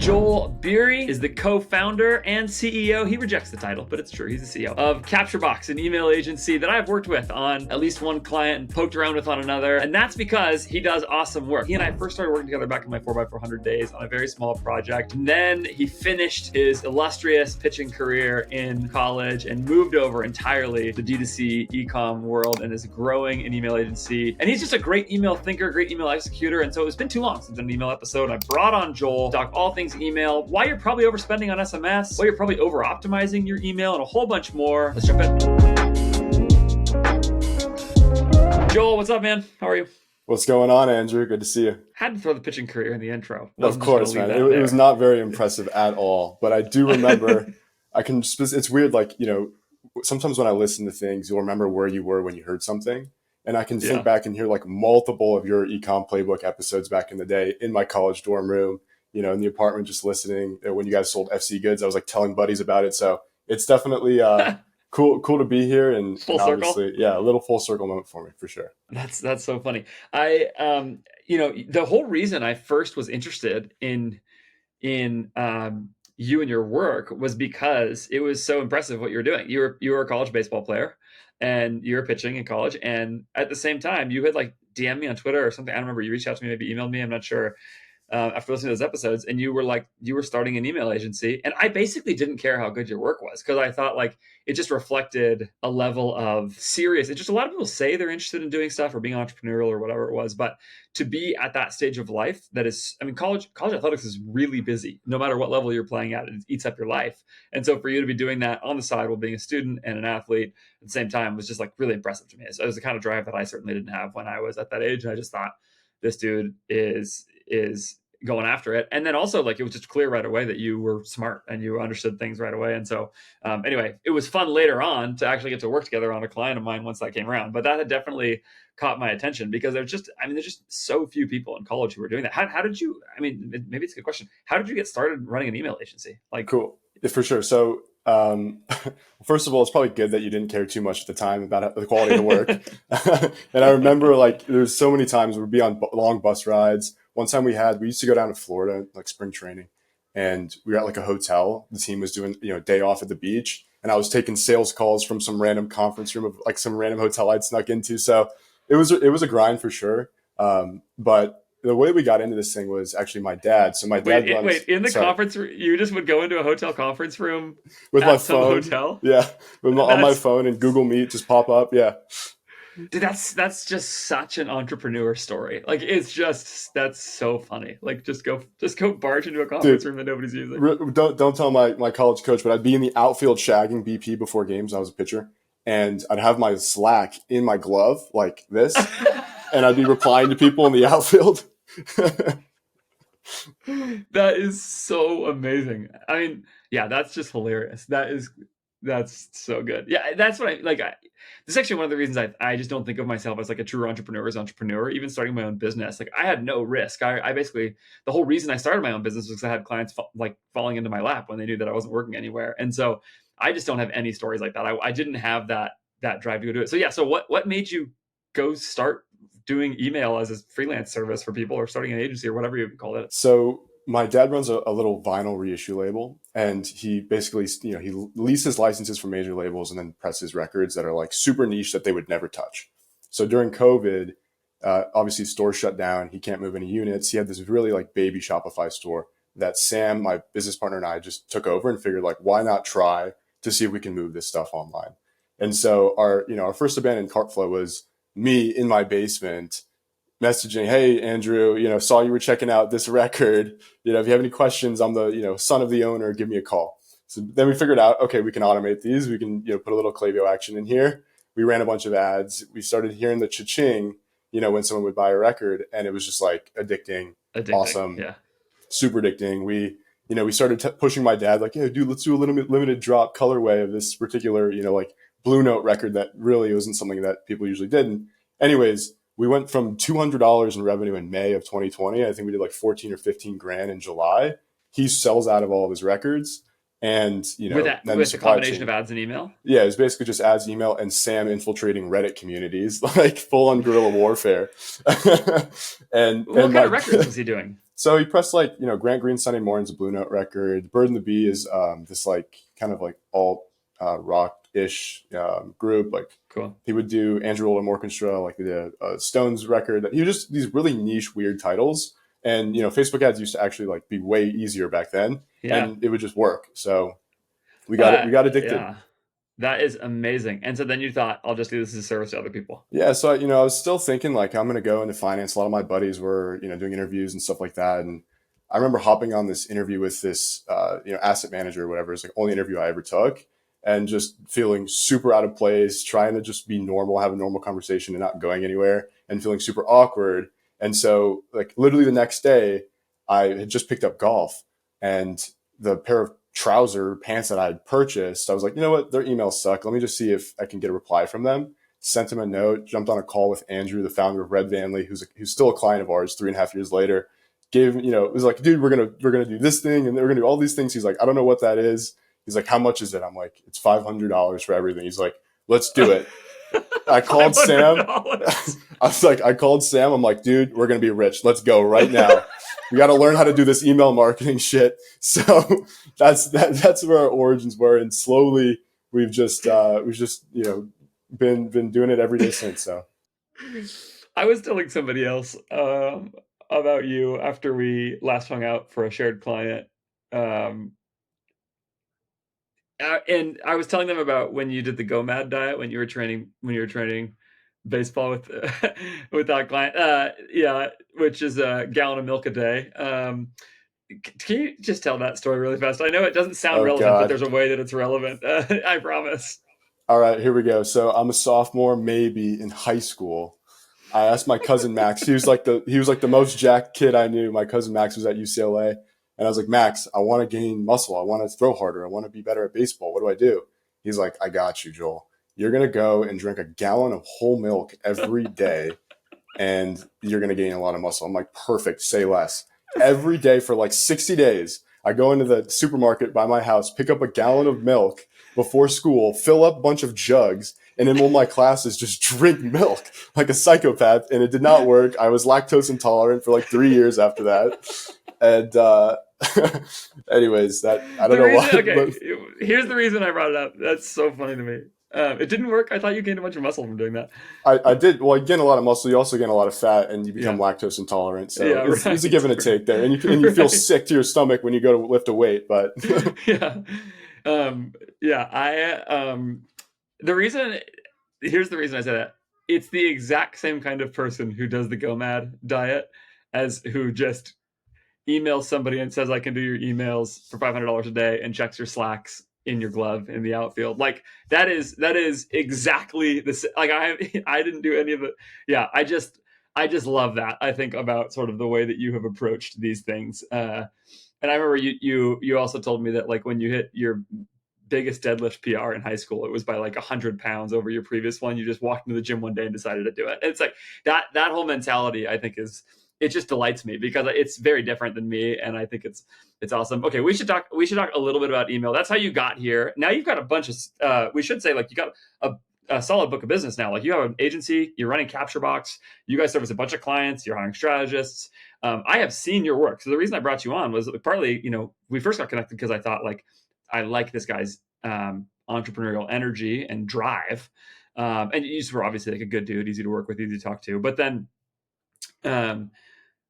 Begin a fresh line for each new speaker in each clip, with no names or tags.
Joel Biery is the co-founder and CEO. He rejects the title, but it's true. He's the CEO of KAPTURBOX, an email agency that I've worked with on at least one client and poked around with on another. And that's because he does awesome work. He and I first started working together back in my 4x400 days on a very small project. And then he finished his illustrious pitching career in college and moved over entirely to the D2C e-com world and is growing an email agency. And he's just a great email thinker, great email executor. And so it's been too long since I've done an email episode. I brought on Joel to talk all things email, why you're probably overspending on SMS, why you're probably over optimizing your email, and a whole bunch more. Let's jump in. Joel, what's up, man? How are you?
What's going on, Andrew? Good to see you.
Had to throw the pitching career in the intro.
Of course, man. It was not very impressive at all, but I do remember. It's weird, like, sometimes when I listen to things, you'll remember where you were when you heard something. And I can think back and hear like multiple of your ecom playbook episodes back in the day in my college dorm room, in the apartment, just listening. When you guys sold FC goods, I was like telling buddies about it. So it's definitely cool to be here. And obviously, a little full circle moment for me, for sure.
That's so funny. The whole reason I first was interested in you and your work was because it was so impressive what you were doing. You were a college baseball player and you were pitching in college. And at the same time, you had like DM'd me on Twitter or something. I don't remember. You reached out to me, maybe emailed me. I'm not sure. After listening to those episodes, and you were starting an email agency, and I basically didn't care how good your work was because I thought like it just reflected a level of serious. It's just a lot of people say they're interested in doing stuff or being entrepreneurial or whatever it was, but to be at that stage of life, that is, I mean, college athletics is really busy. No matter what level you're playing at, it eats up your life, and so for you to be doing that on the side while being a student and an athlete at the same time was just like really impressive to me. So it was the kind of drive that I certainly didn't have when I was at that age. And I just thought this dude is going after it. And then also like, it was just clear right away that you were smart and you understood things right away. And so anyway, it was fun later on to actually get to work together on a client of mine once that came around, but that had definitely caught my attention because there's just so few people in college who were doing that. How did you, maybe it's a good question. How did you get started running an email agency?
Cool. Yeah, for sure. So first of all, it's probably good that you didn't care too much at the time about the quality of the work. And I remember like there's so many times we'd be on long bus rides. One time we used to go down to Florida, like spring training, and we were at like a hotel. The team was doing, day off at the beach, and I was taking sales calls from some random conference room of like some random hotel I'd snuck into. So it was a grind for sure. But the way we got into this thing was actually my dad. So my dad
conference room, you just would go into a hotel conference room
with my phone.
Hotel?
Yeah, on my phone and Google Meet just pop up. Yeah.
Dude, that's just such an entrepreneur story. Like that's so funny. Like just go barge into a conference room that nobody's using.
Don't tell my college coach, but I'd be in the outfield shagging BP before games. I was a pitcher, and I'd have my Slack in my glove like this, and I'd be replying to people in the outfield.
That is so amazing. I mean, yeah, that's just hilarious. That's so good. Yeah, that's what this is actually one of the reasons I just don't think of myself as like a true entrepreneur, even starting my own business. Like I had no risk. I basically, the whole reason I started my own business was because I had clients falling into my lap when they knew that I wasn't working anywhere. And so I just don't have any stories like that. I didn't have that drive to go do it. So yeah, so what made you go start doing email as a freelance service for people or starting an agency or whatever you call it?
So my dad runs a little vinyl reissue label, and he basically, he leases licenses from major labels and then presses records that are like super niche that they would never touch. So during COVID, obviously stores shut down. He can't move any units. He had this really like baby Shopify store that Sam, my business partner, and I just took over and figured like, why not try to see if we can move this stuff online? And so our first abandoned cart flow was me in my basement messaging, hey, Andrew, saw you were checking out this record. If you have any questions, I'm the, son of the owner, give me a call. So then we figured out, okay, we can automate these. We can, put a little Klaviyo action in here. We ran a bunch of ads. We started hearing the cha-ching, when someone would buy a record, and it was just like addicting. Awesome.
Yeah.
Super addicting. We started pushing my dad like, dude, let's do a limited drop colorway of this particular, like Blue Note record that really wasn't something that people usually did. And anyways, we went from $200 in revenue in May of 2020. I think we did like 14 or 15 grand in July. He sells out of all of his records. and
With that,
then the
with the
supply
combination of
chain.
ads and email.
Yeah, it's basically just ads, email, and Sam infiltrating Reddit communities, like full on guerrilla warfare.
What
and
kind of
my
records was he doing?
so he pressed like Grant Green Sunday Morning's a Blue Note record. Bird and the Bee is this like kind of like alt rock ish group. Like
Cool.
he would do Andrew Oldham Orchestra, like the Stones record. He was just these really niche, weird titles. And Facebook ads used to actually like be way easier back then,
Yeah.
and it would just work. So we got addicted.
Yeah. That is amazing. And so then you thought, I'll just do this as a service to other people.
Yeah, so I was still thinking like I'm gonna go into finance. A lot of my buddies were doing interviews and stuff like that, and I remember hopping on this interview with this asset manager or whatever. It's like only interview I ever took, and just feeling super out of place, trying to just be normal, have a normal conversation, and not going anywhere, and feeling super awkward. And so like literally the next day, I had just picked up golf, and the pair of trouser pants that I had purchased, I was like, you know what, their emails suck. Let me just see if I can get a reply from them. Sent him a note, jumped on a call with Andrew, the founder of Red Vanley, who's still a client of ours 3.5 years later. Gave it was like, dude, we're gonna do this thing and we're gonna do all these things. He's like, I don't know what that is. He's like, how much is it? I'm like, it's $500 for everything. He's like, let's do it. I called Sam.
$500.
I called Sam. I'm like, dude, we're gonna be rich. Let's go right now. We got to learn how to do this email marketing shit. So that's where our origins were, and slowly we've just been doing it every day since. So
I was telling somebody else about you after we last hung out for a shared client. Um, and I was telling them about when you did the Go Mad diet when you were training baseball with with that client. Yeah, which is a gallon of milk a day. Can you just tell that story really fast? I know it doesn't sound
oh
relevant, but
god.
there's a way that it's relevant. I promise.
All right, here we go. So I'm a sophomore, maybe in high school. I asked my cousin Max. He was like the most jacked kid I knew. My cousin Max was at UCLA, and I was like, Max, I want to gain muscle. I want to throw harder. I want to be better at baseball. What do I do? He's like, I got you, Joel. You're gonna go and drink a gallon of whole milk every day, and you're gonna gain a lot of muscle. I'm like, perfect. Say less. Every day for like 60 days, I go into the supermarket by my house, pick up a gallon of milk before school, fill up a bunch of jugs, and in one of my classes just drink milk like a psychopath. And it did not work. I was lactose intolerant for like 3 years after that. And anyways, that I don't
The
know
reason,
why,
okay,
but
here's the reason I brought it up. That's so funny to me. It didn't work. I thought you gained a bunch of muscle from doing that.
I did. Well, you gain a lot of muscle. You also gain a lot of fat, and you become
Yeah,
lactose intolerant. So
yeah,
it's a
right,
give and a take there, and you feel
right.
sick to your stomach when you go to lift a weight. But
Yeah, yeah. The reason here's the reason I say that. It's the exact same kind of person who does the Go Mad diet as who just emails somebody and says, I can do your emails for $500 a day and checks your slacks in your glove in the outfield. Like that is exactly this. Like I didn't do any of it. Yeah. I just love that. I think about sort of the way that you have approached these things. And I remember you also told me that like when you hit your biggest deadlift PR in high school, it was by like 100 pounds over your previous one. You just walked into the gym one day and decided to do it. And it's like that whole mentality, I think it just delights me because it's very different than me. And I think it's awesome. Okay. We should talk a little bit about email. That's how you got here. Now you've got a bunch of, we should say like you got a solid book of business now. Like you have an agency, you're running KAPTURBOX, you guys service a bunch of clients, you're hiring strategists. I have seen your work. So the reason I brought you on was partly, we first got connected because I thought like, I like this guy's entrepreneurial energy and drive. And you were obviously like a good dude, easy to work with, easy to talk to. Um,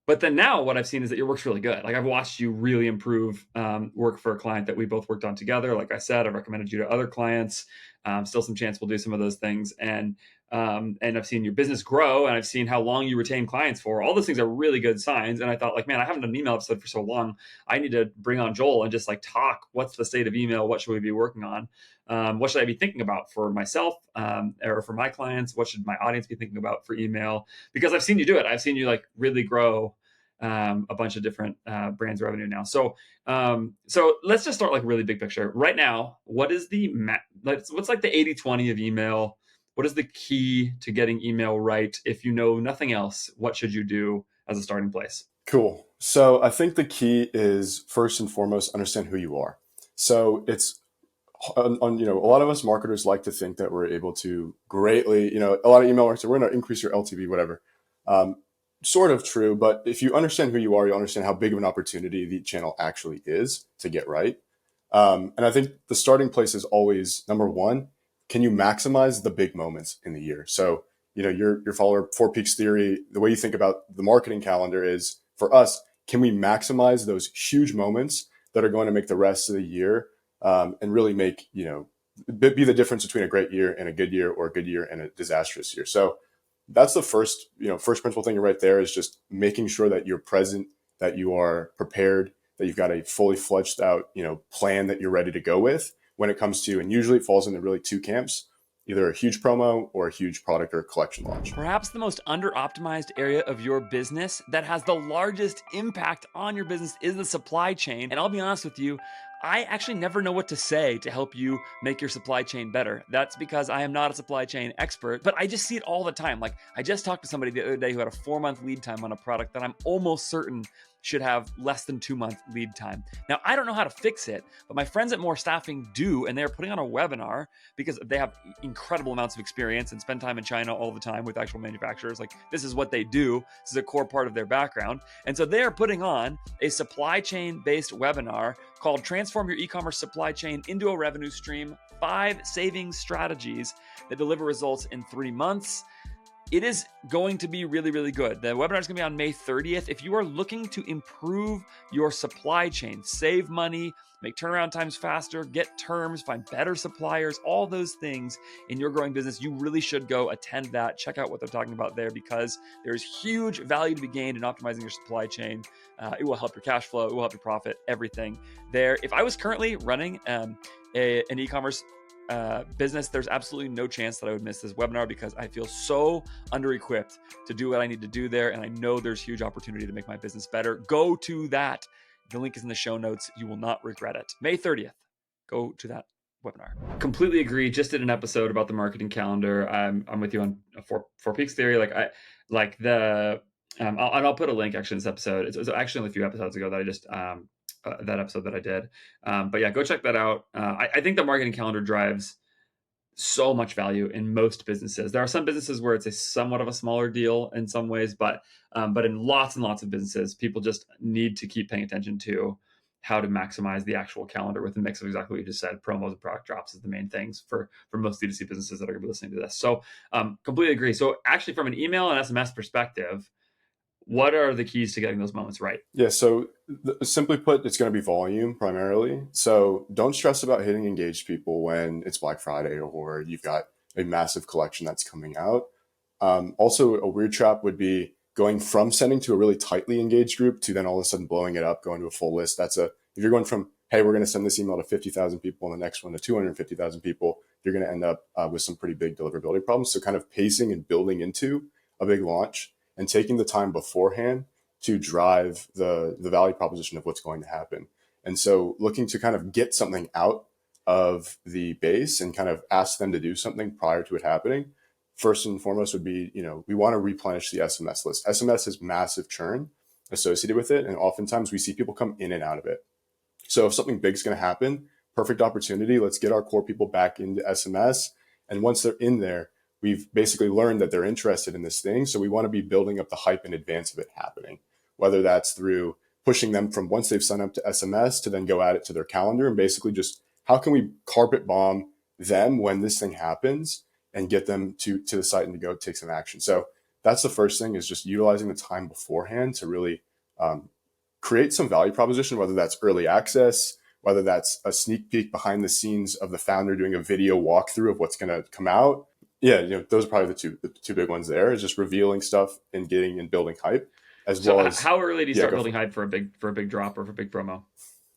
but then now what I've seen is that your work's really good. Like I've watched you really improve work for a client that we both worked on together. Like I said, I've recommended you to other clients. Still some chance we'll do some of those things. And I've seen your business grow and I've seen how long you retain clients for. All those things are really good signs. And I thought like, man, I haven't done an email episode for so long. I need to bring on Joel and just like talk. What's the state of email? What should we be working on? What should I be thinking about for myself or for my clients? What should my audience be thinking about for email? Because I've seen you do it. I've seen you like really grow a bunch of different brands revenue now. So let's just start like really big picture right now. What is what's like the 80/20 of email? What is the key to getting email right? If you know nothing else, what should you do as a starting place?
cool. So I think the key is first and foremost understand who you are. So it's a lot of us marketers like to think that we're able to greatly, a lot of email marketers, we're going to increase your LTV, whatever. Um, Sort of true, but if you understand who you are, you understand how big of an opportunity the channel actually is to get right. And I think the starting place is always number one, can you maximize the big moments in the year? So, your follower, Four Peaks Theory, the way you think about the marketing calendar is for us, can we maximize those huge moments that are going to make the rest of the year and really make, be the difference between a great year and a good year, or a good year and a disastrous year. So that's the first principle thing right there, is just making sure that you're present, that you are prepared, that you've got a fully fledged out, plan that you're ready to go with when it comes to, and usually it falls into really two camps, either a huge promo or a huge product or collection launch.
Perhaps the most under-optimized area of your business that has the largest impact on your business is the supply chain. And I'll be honest with you, I actually never know what to say to help you make your supply chain better. That's because I am not a supply chain expert, but I just see it all the time. Like, I just talked to somebody the other day who had a 4-month lead time on a product that I'm almost certain should have less than 2-month lead time. Now, I don't know how to fix it, but my friends at More Staffing do, and they're putting on a webinar because they have incredible amounts of experience and spend time in China all the time with actual manufacturers. Like, this is what they do. This is a core part of their background. And so they're putting on a supply chain based webinar called Transform Your E-commerce Supply Chain into a Revenue Stream, 5 savings strategies that deliver results in 3 months. It is going to be really, really good. The webinar is going to be on May 30th. If you are looking to improve your supply chain, save money, make turnaround times faster, get terms, find better suppliers, all those things in your growing business, you really should go attend that. Check out what they're talking about there, because there's huge value to be gained in optimizing your supply chain. It will help your cash flow. It will help your profit, everything there. If I was currently running an e-commerce business, there's absolutely no chance that I would miss this webinar, because I feel so under-equipped to do what I need to do there. And I know there's huge opportunity to make my business better. Go to that. The link is in the show notes. You will not regret it. May 30th. Go to that webinar. Completely agree. Just did an episode about the marketing calendar. I'm with you on Four Peaks Theory. I'll put a link actually in this episode. It was actually only a few episodes ago that I just that episode that I did. But yeah, go check that out. I think the marketing calendar drives so much value in most businesses. There are some businesses where it's a somewhat of a smaller deal in some ways, but in lots and lots of businesses, people just need to keep paying attention to how to maximize the actual calendar with a mix of exactly what you just said. Promos and product drops is the main things for most D2C businesses that are going to be listening to this. So completely agree. So actually, from an email and SMS perspective, what are the keys to getting those moments right?
Yeah, so simply put, it's going to be volume primarily. So don't stress about hitting engaged people when it's Black Friday or you've got a massive collection that's coming out. Also, a weird trap would be going from sending to a really tightly engaged group to then all of a sudden blowing it up, going to a full list. If you're going from, hey, we're going to send this email to 50,000 people and the next one to 250,000 people, you're going to end up with some pretty big deliverability problems. So kind of pacing and building into a big launch and taking the time beforehand to drive the value proposition of what's going to happen. And so looking to kind of get something out of the base and kind of ask them to do something prior to it happening. First and foremost would be, we want to replenish the SMS list. SMS has massive churn associated with it. And oftentimes we see people come in and out of it. So if something big is going to happen, perfect opportunity. Let's get our core people back into SMS. And once they're in there, we've basically learned that they're interested in this thing. So we want to be building up the hype in advance of it happening, whether that's through pushing them from once they've signed up to SMS to then go add it to their calendar, and basically just how can we carpet bomb them when this thing happens and get them to the site and to go take some action. So that's the first thing, is just utilizing the time beforehand to really create some value proposition, whether that's early access, whether that's a sneak peek behind the scenes of the founder doing a video walkthrough of what's going to come out. Yeah, those are probably the two big ones there, is just revealing stuff and getting and building hype, as well as
how early do you start building hype for a big drop or for a big promo?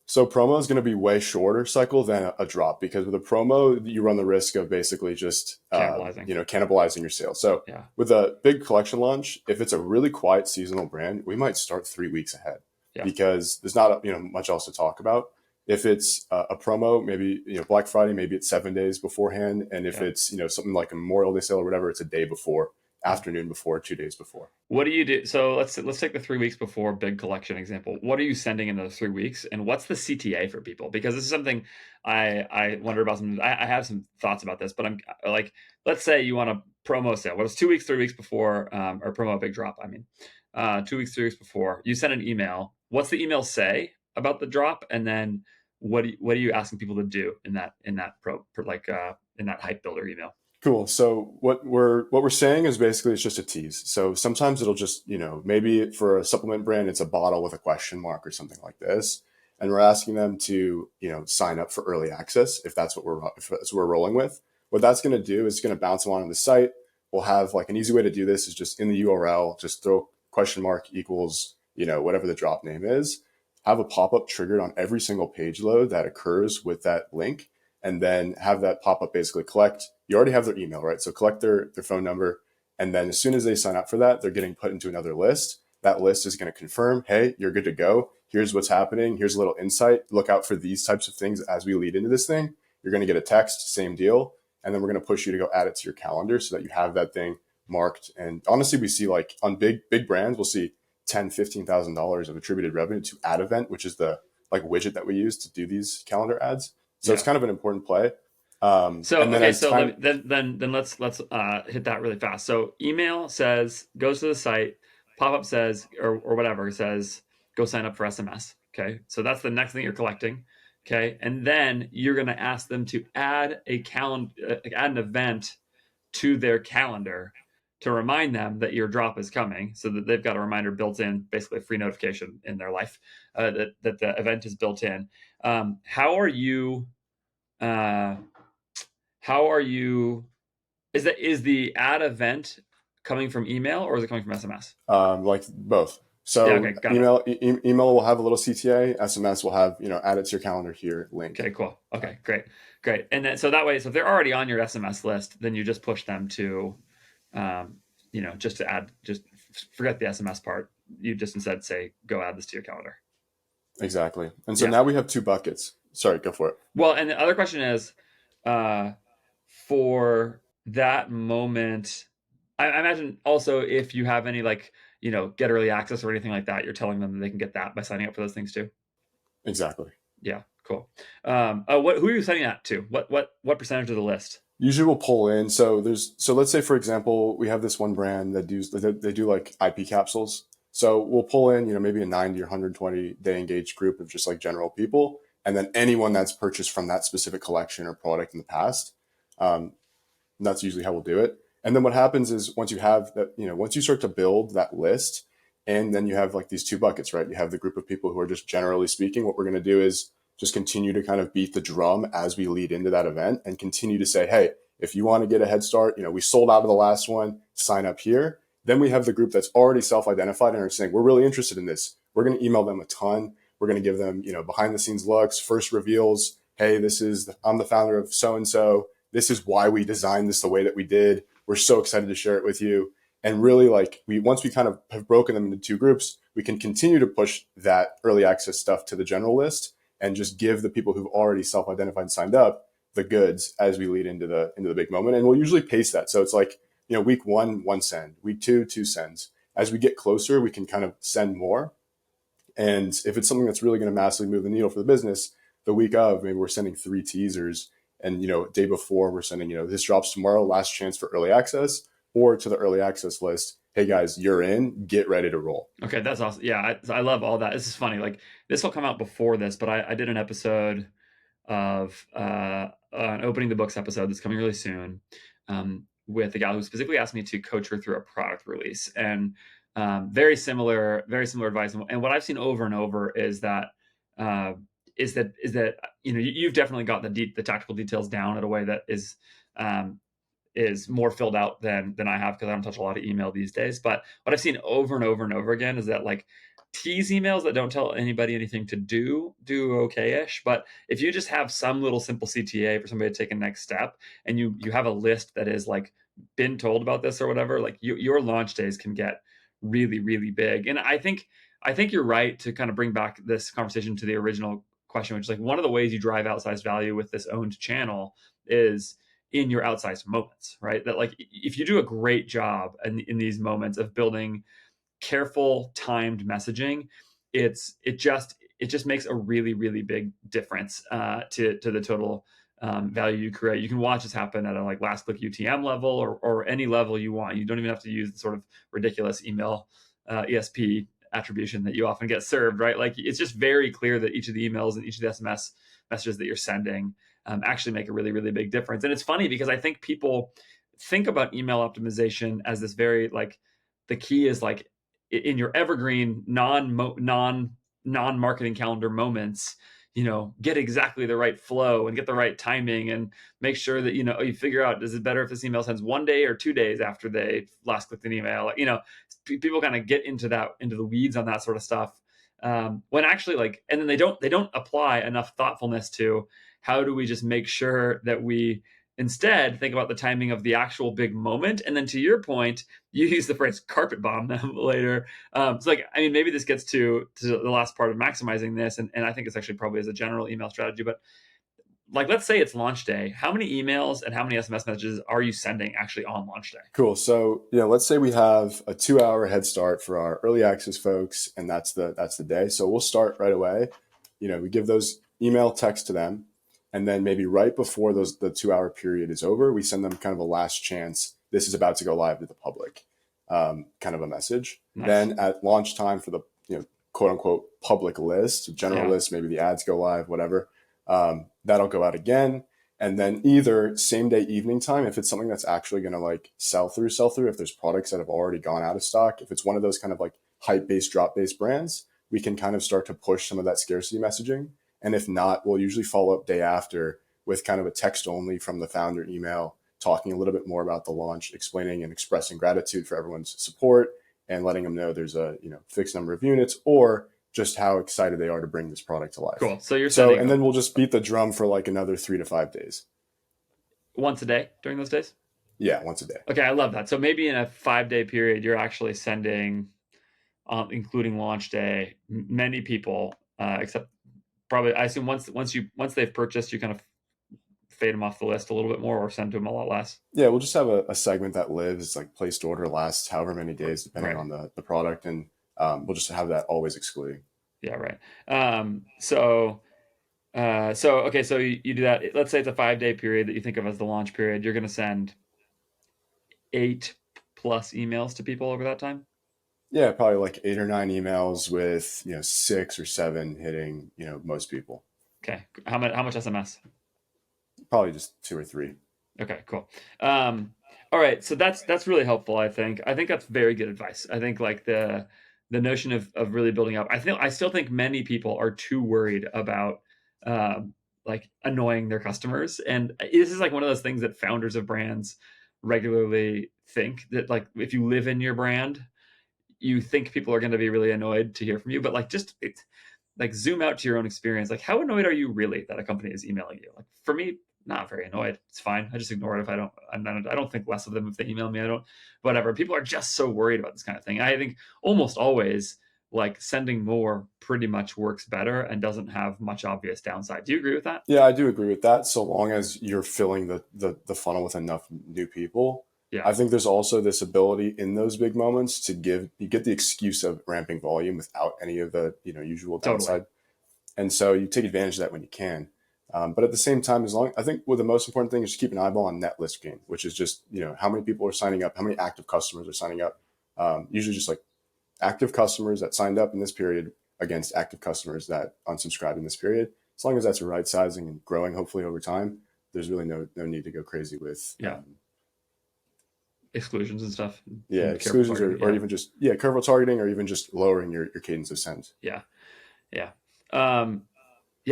So promo is going to be way shorter cycle than a drop, because with a promo, you run the risk of basically just cannibalizing your sales. So with a big collection launch, if it's a really quiet seasonal brand, we might start 3 weeks ahead because there's not much else to talk about. If it's a promo, maybe Black Friday, maybe it's 7 days beforehand, and if it's something like a Memorial Day sale or whatever, it's a day before afternoon before, 2 days before.
What do you do? So let's take the 3 weeks before big collection example. What are you sending in those 3 weeks, and what's the CTA for people? Because this is something I wonder about. I have some thoughts about this, but I'm like, let's say you want a promo sale. What is 2 weeks, 3 weeks before, or promo big drop? I mean, 2 weeks, 3 weeks before you send an email. What's the email say about the drop, and then what are you asking people to do in that in that hype builder email?
Cool. So what we're saying is basically it's just a tease. So sometimes it'll just, maybe for a supplement brand, it's a bottle with a question mark or something like this. And we're asking them to, sign up for early access if that's what we're rolling with. What that's going to do is going to bounce them onto the site. We'll have like an easy way to do this is just in the URL, just throw question mark equals, whatever the drop name is, have a pop-up triggered on every single page load that occurs with that link, and then have that pop-up basically collect. You already have their email, right? So collect their phone number. And then as soon as they sign up for that, they're getting put into another list. That list is going to confirm, hey, you're good to go. Here's what's happening. Here's a little insight. Look out for these types of things as we lead into this thing. You're going to get a text, same deal. And then we're going to push you to go add it to your calendar so that you have that thing marked. And honestly, we see like on big brands, we'll see $10,000-$15,000 of attributed revenue to ad event, which is the like widget that we use to do these calendar ads. So it's kind of an important play.
So
and then
okay,
as
so
time,
then let's hit that really fast. So email says goes to the site, pop up says or whatever says go sign up for SMS. Okay, so that's the next thing you're collecting. Okay, and then you're going to ask them to add add an event to their calendar to remind them that your drop is coming, so that they've got a reminder built in, basically a free notification in their life that the event is built in. How are you? Uh, how are you? Is the ad event coming from email or is it coming from SMS?
like both.
Yeah.
So
Okay. Got it.
email will have a little CTA. SMS will have, add it to your calendar here link.
Okay. Cool. Okay. Great. Great. And then so that way, so if they're already on your SMS list, then you just push them to, just to add. Just forget the SMS part. You just instead say, go add this to your calendar.
Exactly. And so
Yeah.
now we have two buckets. Sorry, go for it.
Well, and the other question is, uh, for that moment, I imagine also if you have any get early access or anything like that, you're telling them that they can get that by signing up for those things too.
Exactly.
Yeah, cool. Who are you sending that to? What percentage of the list?
Usually we'll pull in. So let's say for example, we have this one brand that they do like IP capsules. So we'll pull in, maybe a 90 or 120 day engaged group of just like general people. And then anyone that's purchased from that specific collection or product in the past. That's usually how we'll do it. And then what happens is once you have that, once you start to build that list, and then you have like these two buckets, right? You have the group of people who are just generally speaking. What we're going to do is just continue to kind of beat the drum as we lead into that event and continue to say, hey, if you want to get a head start, we sold out of the last one, sign up here. Then we have the group that's already self-identified and are saying, we're really interested in this. We're going to email them a ton. We're going to give them, behind the scenes looks, first reveals. Hey, I'm the founder of so-and-so. This is why we designed this the way that we did. We're so excited to share it with you. And really, once we kind of have broken them into two groups, we can continue to push that early access stuff to the general list and just give the people who've already self-identified and signed up the goods as we lead into the big moment. And we'll usually pace that. So it's like, week one send, week two sends. As we get closer, we can kind of send more. And if it's something that's really going to massively move the needle for the business, the week of, maybe we're sending 3 teasers. And, day before we're sending, this drops tomorrow, last chance for early access, or to the early access list. Hey guys, you're in, get ready to roll.
Okay. That's awesome. Yeah. I love all that. This is funny. Like this will come out before this, but I did an episode of an opening the books episode that's coming really soon with a gal who specifically asked me to coach her through a product release, and very similar advice. And what I've seen over and over is that you've definitely got the tactical details down in a way that is more filled out than I have, because I don't touch a lot of email these days. But what I've seen over and over and over again is that like tease emails that don't tell anybody anything to do okay-ish. But if you just have some little simple CTA for somebody to take a next step, and you have a list that is like been told about this or whatever, like your launch days can get really, really big. And I think you're right to kind of bring back this conversation to the original question, which is like one of the ways you drive outsized value with this owned channel is in your outsized moments, right? That like if you do a great job in these moments of building careful timed messaging, it just makes a really really big difference to the total value you create. You can watch this happen at a like last click UTM level or any level you want. You don't even have to use the sort of ridiculous email ESP attribution that you often get served, right? Like it's just very clear that each of the emails and each of the SMS messages that you're sending actually make a really really big difference. And it's funny because I think people think about email optimization as this very like the key is like in your evergreen non marketing calendar moments, get exactly the right flow and get the right timing and make sure that you figure out, is it better if this email sends 1 day or 2 days after they last clicked an email. People kind of get into the weeds on that sort of stuff, when actually like, and then they don't apply enough thoughtfulness to how do we just make sure that we instead think about the timing of the actual big moment. And then to your point, you use the phrase carpet bomb them later. So like, I mean, maybe this gets to the last part of maximizing this. And I think it's actually probably as a general email strategy, but like, let's say it's launch day. How many emails and how many SMS messages are you sending actually on launch day?
Cool. So, let's say we have a 2 hour head start for our early access folks, and that's the day. So we'll start right away. We give those email text to them, and then maybe right before the 2 hour period is over, we send them kind of a last chance. This is about to go live to the public, kind of a message.
Nice.
Then at launch time for the quote unquote public list, general list, maybe the ads go live, whatever. That'll go out again. And then either same day evening time, if it's something that's actually going to like sell through, if there's products that have already gone out of stock, if it's one of those kind of like hype based, drop based brands, we can kind of start to push some of that scarcity messaging. And if not, we'll usually follow up day after with kind of a text only from the founder email, talking a little bit more about the launch, explaining and expressing gratitude for everyone's support and letting them know there's a fixed number of units, or just how excited they are to bring this product to life.
Cool. So you're sending
and then we'll just beat the drum for like another 3 to 5 days.
Once a day during those days?
Yeah, once a day.
Okay, I love that. So maybe in a 5-day period, you're actually sending, including launch day, many people, except probably, I assume once they've purchased, you kind of fade them off the list a little bit more or send to them a lot less.
Yeah, we'll just have a segment that lives, like placed order lasts however many days, depending on the product. And we'll just have that always excluding.
Yeah, right. So okay, so you do that. Let's say it's a 5-day period that you think of as the launch period. You're going to send 8+ emails to people over that time.
Yeah, probably like 8 or 9 emails with 6 or 7 hitting most people.
Okay, how much SMS?
Probably just 2 or 3.
Okay, cool. All right, so that's really helpful. I think that's very good advice. I think like the notion of really building up. I still think many people are too worried about like annoying their customers, and this is like one of those things that founders of brands regularly think, that like if you live in your brand, you think people are going to be really annoyed to hear from you, but like just like zoom out to your own experience. Like, how annoyed are you really that a company is emailing you? Like for me, not very annoyed. It's fine. I just ignore it if I don't think less of them if they email me. I don't, whatever. People are just so worried about this kind of thing. I think almost always like sending more pretty much works better and doesn't have much obvious downside. Do you agree with that?
Yeah, I do agree with that. So long as you're filling the funnel with enough new people.
Yeah.
I think there's also this ability in those big moments to you get the excuse of ramping volume without any of the usual downside.
Totally.
And so you take advantage of that when you can. But at the same time, I think the most important thing is just keep an eyeball on net list gain, which is just how many people are signing up, how many active customers are signing up. Usually just like active customers that signed up in this period against active customers that unsubscribed in this period. As long as that's right sizing and growing, hopefully over time, there's really no need to go crazy with
exclusions and stuff.
Yeah, exclusions or even just careful targeting, or even just lowering your cadence of send.
Yeah.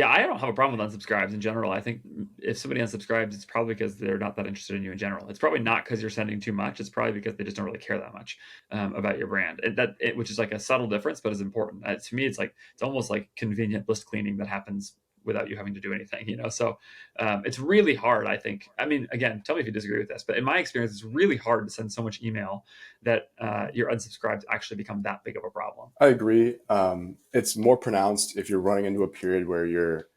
I don't have a problem with unsubscribes in general. I think if somebody unsubscribes, it's probably because they're not that interested in you in general. It's probably not because you're sending too much. It's probably because they just don't really care that much about your brand, which is like a subtle difference, but is important. To me, it's almost like convenient list cleaning that happens without you having to do anything, So it's really hard, I think. I mean, again, tell me if you disagree with this, but in my experience, it's really hard to send so much email that your unsubscribes actually become that big of a problem.
I agree. It's more pronounced if you're running into a period where you're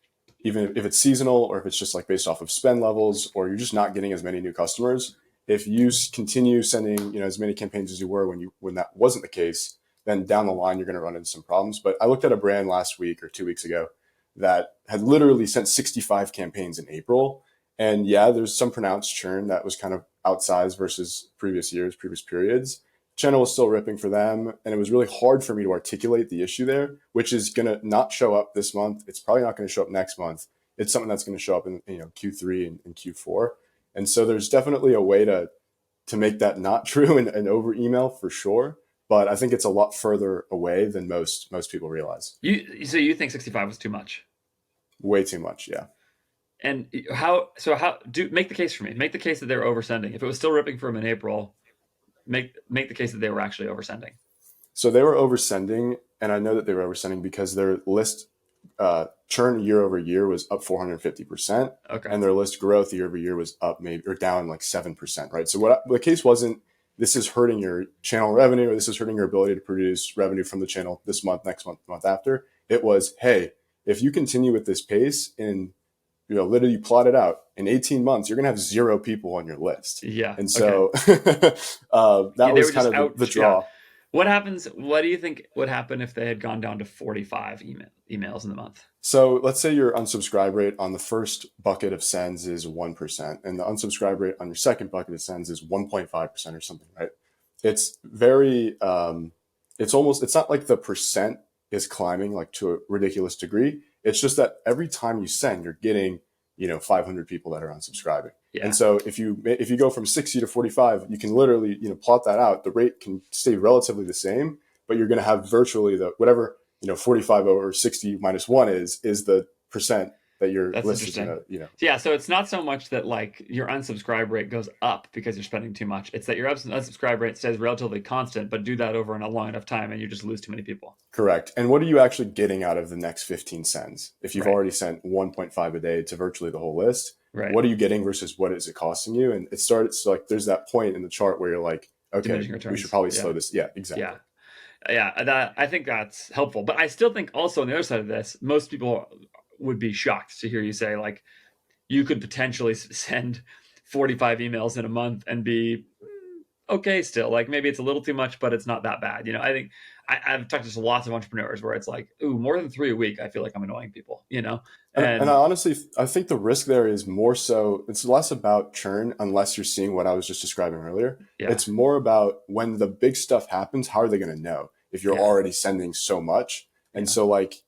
even if it's seasonal or if it's just like based off of spend levels, or you're just not getting as many new customers, if you continue sending, as many campaigns as you were when that wasn't the case, then down the line you're going to run into some problems. But I looked at a brand last week or 2 weeks ago that had literally sent 65 campaigns in April. And yeah, there's some pronounced churn that was kind of outsized versus previous years, previous periods. Channel was still ripping for them, and it was really hard for me to articulate the issue there, which is going to not show up this month. It's probably not going to show up next month. It's something that's going to show up in Q3 and Q4. And so there's definitely a way to make that not true and over email for sure. But I think it's a lot further away than most people realize.
So you think 65 was too much?
Way too much, yeah.
And how do make the case for me? Make the case that they were oversending. If it was still ripping for them in April, make the case that they were actually oversending.
So they were oversending, and I know that they were oversending because their list churn year over year was up 450%,
Okay.
and their list growth year over year was up maybe or down like 7%, right? So what the case wasn't, this is hurting your channel revenue, or this is hurting your ability to produce revenue from the channel this month, next month, month after. It was, hey, if you continue with this pace and literally plot it out in 18 months, you're going to have 0 people on your list.
Yeah.
And so
okay.
that was kind of the draw.
Yeah. What happens? What do you think would happen if they had gone down to 45 emails in the month?
So let's say your unsubscribe rate on the first bucket of sends is 1%, and the unsubscribe rate on your second bucket of sends is 1.5% or something, right? It's very, it's not like the percent is climbing like to a ridiculous degree. It's just that every time you send, you're getting, 500 people that are unsubscribing. Yeah. And so if you go from 60 to 45, you can literally, plot that out. The rate can stay relatively the same, but you're going to have virtually the whatever, 45 over 60 minus 1 is the percent that your list is going to,
Yeah. So it's not so much that like your unsubscribe rate goes up because you're spending too much. It's that your unsubscribe rate stays relatively constant, but do that over in a long enough time and you just lose too many people.
Correct. And what are you actually getting out of the next 15 sends? If you've already sent 1.5 a day to virtually the whole list, what are you getting versus what is it costing you? And it starts like there's that point in the chart where you're like, okay, we should probably slow this. Yeah, exactly.
Yeah, I think that's helpful. But I still think also on the other side of this, most people would be shocked to hear you say like you could potentially send 45 emails in a month and be okay still. Like maybe it's a little too much, but it's not that bad. I think I've talked to lots of entrepreneurs where it's like, ooh, more than 3 a week, I feel like I'm annoying people, And
I honestly, I think the risk there is more so, it's less about churn unless you're seeing what I was just describing earlier. Yeah. It's more about when the big stuff happens, how are they going to know if you're already sending so much? And so like,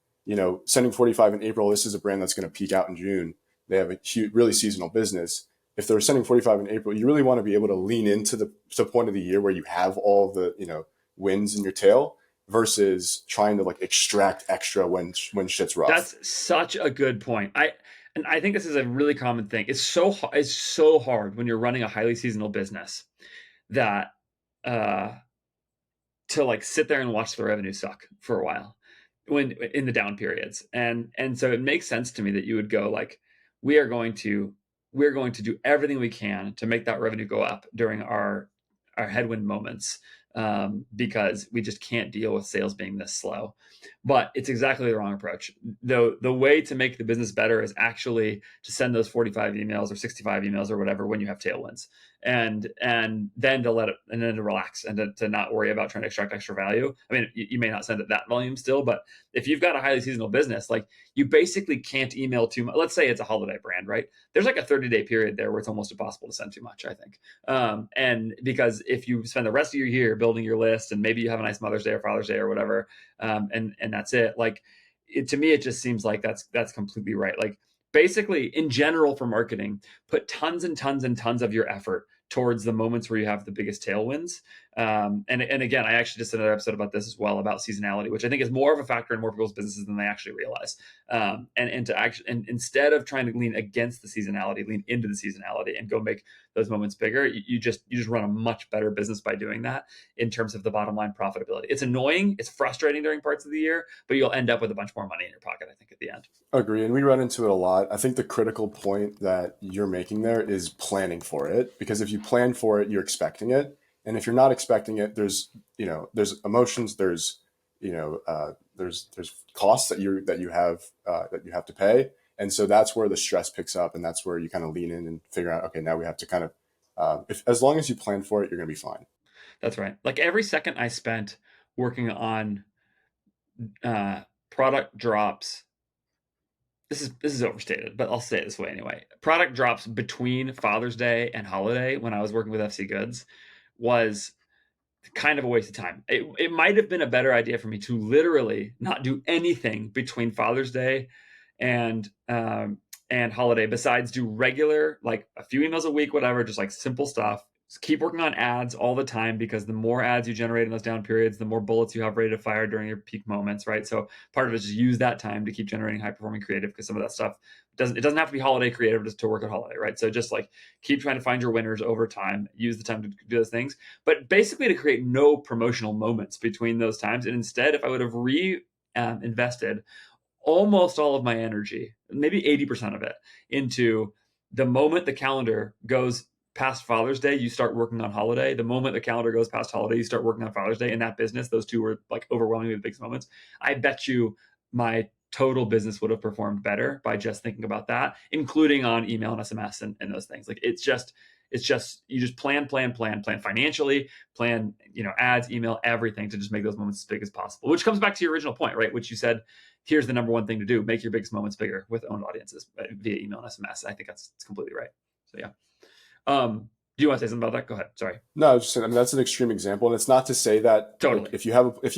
sending 45 in April, this is a brand that's going to peak out in June. They have a huge, really seasonal business. If they're sending 45 in April, you really want to be able to lean into the point of the year where you have all the, wins in your tail versus trying to like extract extra when shit's rough.
That's such a good point. I think this is a really common thing. It's so hard when you're running a highly seasonal business that to like sit there and watch the revenue suck for a while when in the down periods. And so it makes sense to me that you would go like, we're going to do everything we can to make that revenue go up during our headwind moments, because we just can't deal with sales being this slow. But it's exactly the wrong approach. The way to make the business better is actually to send those 45 emails or 65 emails or whatever when you have tailwinds, and then to let it, and then to relax and to not worry about trying to extract extra value. I mean, you may not send it that volume still, but if you've got a highly seasonal business, like you basically can't email too much. Let's say it's a holiday brand, right? There's like a 30-day period there where it's almost impossible to send too much, I think. And because if you spend the rest of your year building your list and maybe you have a nice Mother's Day or Father's Day or whatever, and that's it, like to me, it just seems like that's completely right. Like basically in general for marketing, put tons and tons and tons of your effort towards the moments where you have the biggest tailwinds. And again, I actually just did another episode about this as well, about seasonality, which I think is more of a factor in more people's businesses than they actually realize. And to actually, and instead of trying to lean against the seasonality, lean into the seasonality and go make those moments bigger. You just run a much better business by doing that in terms of the bottom line profitability. It's annoying, it's frustrating during parts of the year, but you'll end up with a bunch more money in your pocket, I think, at the end.
Agree. And we run into it a lot. I think the critical point that you're making there is planning for it, because if you plan for it, you're expecting it. And if you're not expecting it, there's emotions, there's costs that you have to pay. And so that's where the stress picks up, and that's where you kind of lean in and figure out, okay, now we have to kind of, as long as you plan for it, you're going to be fine.
That's right. Like every second I spent working on product drops, this is overstated, but I'll say it this way anyway. Product drops between Father's Day and holiday when I was working with FC Goods was kind of a waste of time. It might have been a better idea for me to literally not do anything between Father's Day and holiday besides do regular, like a few emails a week, whatever, just like simple stuff. Just keep working on ads all the time, because the more ads you generate in those down periods, the more bullets you have ready to fire during your peak moments, right? So part of it is just use that time to keep generating high performing creative, because some of that stuff doesn't have to be holiday creative just to work at holiday, right? So just like keep trying to find your winners over time, use the time to do those things, but basically to create no promotional moments between those times. And instead, if I would have invested almost all of my energy, maybe 80% of it, into the moment the calendar goes past Father's Day, you start working on holiday. The moment the calendar goes past holiday, you start working on Father's Day. In that business, those two were like overwhelmingly the biggest moments. I bet you my total business would have performed better by just thinking about that, including on email and SMS and those things. Like it's just you just plan financially, plan, ads, email, everything to just make those moments as big as possible. Which comes back to your original point, right? Which you said, here's the number one thing to do: make your biggest moments bigger with owned audiences via email and SMS. I think that's completely right. So yeah. Do you want to say something about that? Go ahead. Sorry.
No, just, I mean, that's an extreme example, and it's not to say that
Totally.
Like, if you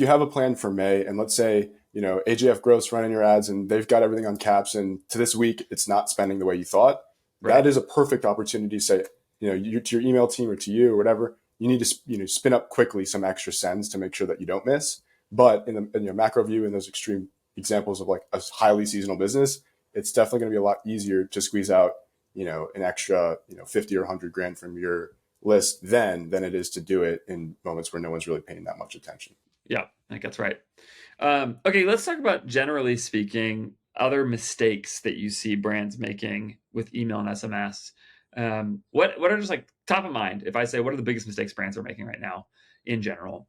have a plan for May, and let's say AJF Growth's running your ads and they've got everything on caps, and to this week it's not spending the way you thought. Right. That is a perfect opportunity to say, to your email team or to you or whatever, you need to spin up quickly some extra sends to make sure that you don't miss. But in your macro view, in those extreme examples of like a highly seasonal business, it's definitely going to be a lot easier to squeeze out an extra 50 or 100 grand from your list than it is to do it in moments where no one's really paying that much attention.
Yeah, I think that's right. Okay, let's talk about, generally speaking, other mistakes that you see brands making with email and SMS. What are just like top of mind? If I say, what are the biggest mistakes brands are making right now in general?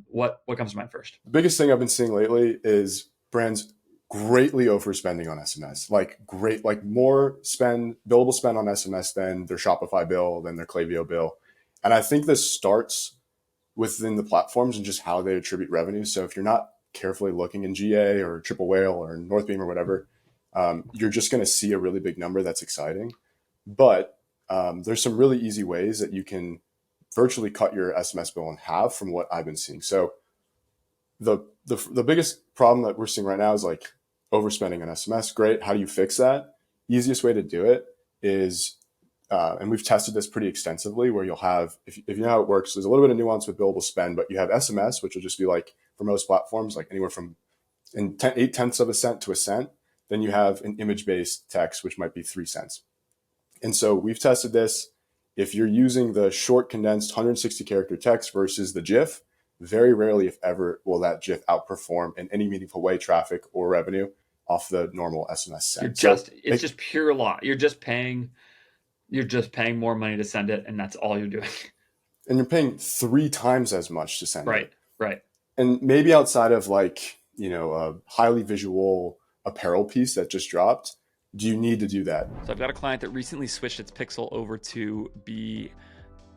What comes to mind first?
The biggest thing I've been seeing lately is brands greatly overspending on SMS, like more billable spend on SMS than their Shopify bill, than their Klaviyo bill. And I think this starts within the platforms and just how they attribute revenue. So if you're not carefully looking in GA or Triple Whale or Northbeam or whatever, you're just going to see a really big number that's exciting. But there's some really easy ways that you can virtually cut your SMS bill in half from what I've been seeing. So the biggest problem that we're seeing right now is like overspending on SMS. Great. How do you fix that? Easiest way to do it is, and we've tested this pretty extensively, where you'll have, if you know how it works, there's a little bit of nuance with billable spend, but you have SMS, which will just be like, for most platforms, like anywhere from 8/10 of a cent to a cent. Then you have an image-based text, which might be 3 cents. And so we've tested this. If you're using the short condensed 160 character text versus the GIF, very rarely, if ever, will that GIF outperform in any meaningful way traffic or revenue off the normal SMS send.
It's just pure law. You're just paying more money to send it, and that's all you're doing.
And you're paying 3 times as much to send it.
Right.
And maybe outside of like, a highly visual apparel piece that just dropped, do you need to do that?
So I've got a client that recently switched its Pixel over to be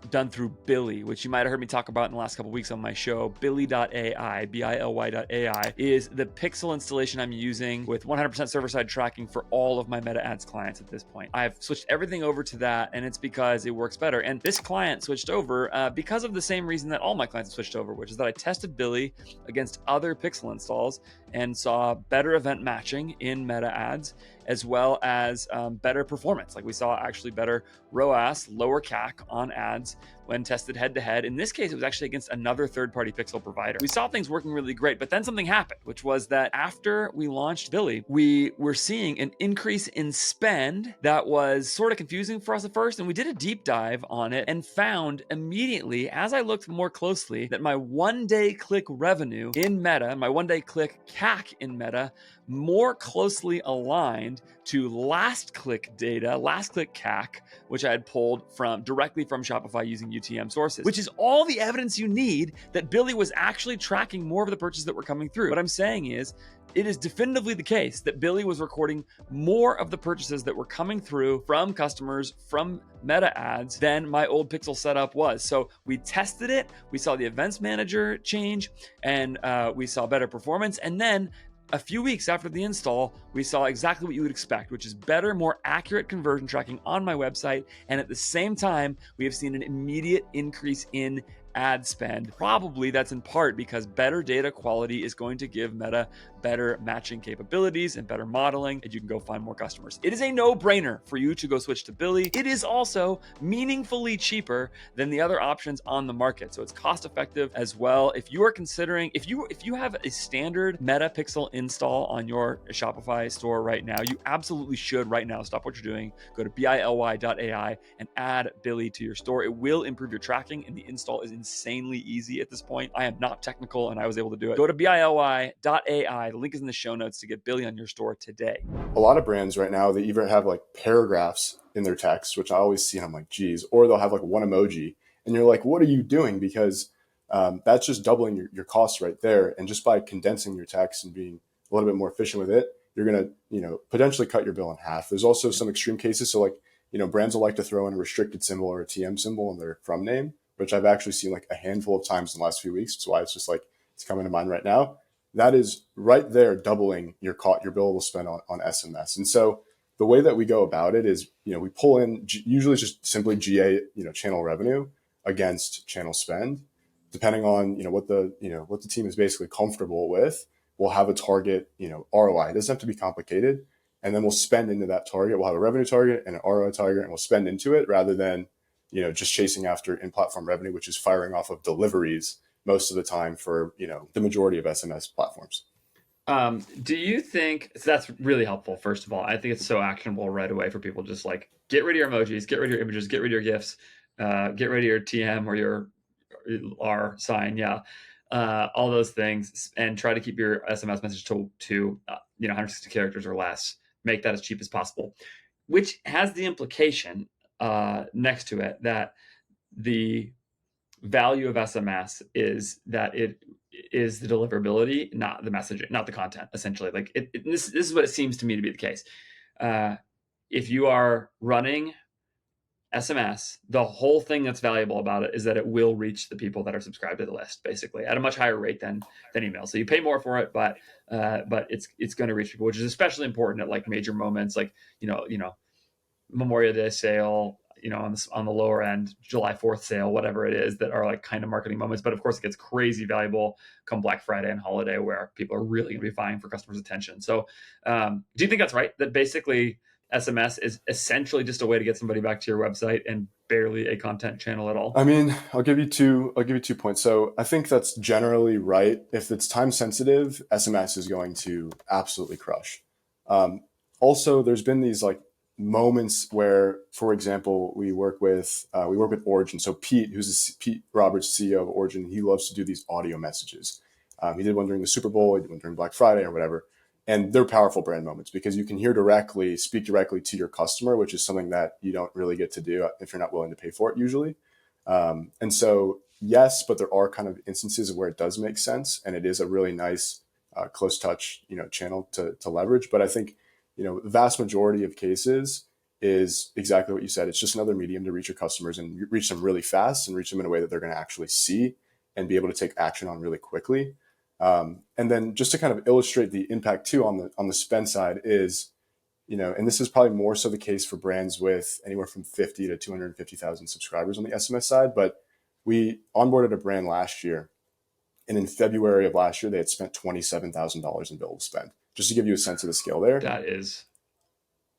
done through Biery, which you might have heard me talk about in the last couple of weeks on my show. Biery.ai, BILY.ai, is the Pixel installation I'm using with 100% server-side tracking for all of my Meta Ads clients at this point. I've switched everything over to that, and it's because it works better. And this client switched over because of the same reason that all my clients switched over, which is that I tested Biery against other Pixel installs and saw better event matching in Meta Ads, as well as better performance. Like we saw actually better ROAS, lower CAC on ads when tested head to head. In this case, it was actually against another third-party Pixel provider. We saw things working really great, but then something happened, which was that after we launched Biery, we were seeing an increase in spend that was sort of confusing for us at first. And we did a deep dive on it and found immediately, as I looked more closely, that my one-day click revenue in Meta, my one-day click CAC in Meta, more closely aligned to last click data, last click CAC, which I had pulled directly from Shopify using UTM sources, which is all the evidence you need that Biery was actually tracking more of the purchases that were coming through. What I'm saying is, it is definitively the case that Billy was recording more of the purchases that were coming through from customers from Meta ads than my old Pixel setup was. So we tested it, we saw the events manager change, and we saw better performance. And then a few weeks after the install, we saw exactly what you would expect, which is better, more accurate conversion tracking on my website. And at the same time, we have seen an immediate increase in ad spend. Probably that's in part because better data quality is going to give Meta better matching capabilities and better modeling, and you can go find more customers. It is a no-brainer for you to go switch to Billy. It is also meaningfully cheaper than the other options on the market, so it's cost-effective as well. If you are considering, if you have a standard Meta Pixel install on your Shopify store right now, you absolutely should right now stop what you're doing, go to Billy.ai and add Billy to your store. It will improve your tracking, and the install is insanely easy at this point. I am not technical and I was able to do it. Go to Billy.ai. The link is in the show notes to get Billy on your store today.
A lot of brands right now, they even have like paragraphs in their text, which I always see and I'm like, geez, or they'll have like one emoji and you're like, what are you doing? Because that's just doubling your costs right there. And just by condensing your text and being a little bit more efficient with it, you're going to, potentially cut your bill in half. There's also some extreme cases. So like, brands will like to throw in a restricted symbol or a TM symbol in their from name, which I've actually seen like a handful of times in the last few weeks. That's why it's just like, it's coming to mind right now. That is right there doubling your billable spend on SMS. And so the way that we go about it is, we pull in usually just simply GA, channel revenue against channel spend, depending on, what the team is basically comfortable with. We'll have a target, ROI. It doesn't have to be complicated. And then we'll spend into that target. We'll have a revenue target and an ROI target, and we'll spend into it rather than, just chasing after in-platform revenue, which is firing off of deliveries most of the time for, the majority of SMS platforms.
Do you think so? That's really helpful? First of all, I think it's so actionable right away for people. Just like get rid of your emojis, get rid of your images, get rid of your GIFs, get rid of your TM or your R sign. Yeah. All those things, and try to keep your SMS message to 160 characters or less. Make that as cheap as possible, which has the implication next to it that the value of SMS is that it is the deliverability, not the messaging, not the content. Essentially, like this is what it seems to me to be the case. If you are running SMS, the whole thing that's valuable about it is that it will reach the people that are subscribed to the list, basically at a much higher rate than email. So you pay more for it, but it's going to reach people, which is especially important at like major moments, like Memorial Day sale, on the lower end, July 4th sale, whatever it is, that are like kind of marketing moments. But of course, it gets crazy valuable come Black Friday and holiday, where people are really going to be vying for customers' attention. So, do you think that's right? That basically SMS is essentially just a way to get somebody back to your website and barely a content channel at all?
I mean, I'll give you 2 points. So I think that's generally right. If it's time sensitive, SMS is going to absolutely crush. Also, there's been these like moments where, for example, we work with Origin. So Pete Roberts, CEO of Origin, he loves to do these audio messages. He did one during the Super Bowl, he did one during Black Friday or whatever. And they're powerful brand moments because you can speak directly to your customer, which is something that you don't really get to do if you're not willing to pay for it usually. And so, yes, but there are kind of instances where it does make sense. And it is a really nice close touch, channel to leverage. But I think, the vast majority of cases is exactly what you said. It's just another medium to reach your customers and reach them really fast and reach them in a way that they're going to actually see and be able to take action on really quickly. And then just to kind of illustrate the impact too on the spend side is, and this is probably more so the case for brands with anywhere from 50 to 250,000 subscribers on the SMS side. But we onboarded a brand last year, and in February of last year, they had spent $27,000 in billable spend. Just to give you a sense of the scale there.
That is,